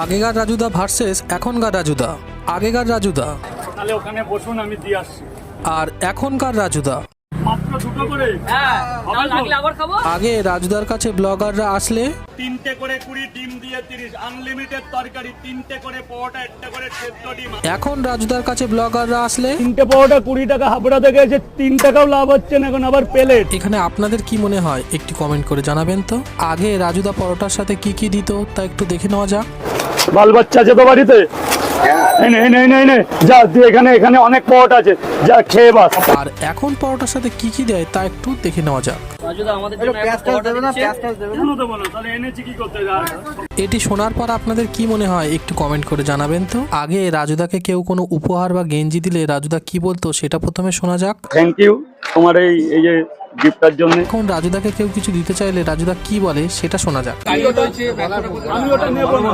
আগেকার রাজুদা ভার্সেস এখনকার রাজুদা। আগেকার রাজুদা তাহলে ওখানে বসুন, আমি দিয়ে আসছি। আর এখনকার রাজুদা। মাত্র দুটো করে। আগে রাজুদার কাছে ব্লগাররা আসলে 3টে করে 20, ডিম দিয়ে 30, আনলিমিটেড তরকারি, 3টে করে পরোটা, 1টা করে সেদ্ধ ডিম। এখন রাজুদার কাছে ব্লগাররা আসলে 3টে পরোটা 20 টাকা, হাবড়া থেকে এসে 3 টাকাও লাভ হচ্ছে না, এখন আবার প্লেট। এখানে আপনাদের কি মনে হয় একটি কমেন্ট করে জানাবেন তো। আগে রাজুদা পরোটার সাথে কি কি দিত তা একটু দেখে নেওয়া যাক। বাল বাচ্চা আছে তো বাড়িতে? এনে যা দিয়ে, এখানে অনেক পরোটা আছে, যা খেয়ে বাস। আর এখন পরোটার সাথে কি কি দেয় তা একটু দেখে নেওয়া যাক। কেন দেবো না? তাহলে এনেছি কি করতে? এটি শোনার পর আপনাদের কি মনে হয় একটু কমেন্ট করে জানাবেন তো। আগে রাজুদাকে কেউ কোনো উপহার বা গেঞ্জি দিলে রাজুদা কি বলতো সেটা প্রথমে শোনা যাক। থ্যাংক ইউ তোমার এই যে গিফটটার জন্য। এখন রাজুদাকে কেউ কিছু দিতে চাইলে রাজুদা কি বলে সেটা শোনা যাক। আমি ওটা নেবো না।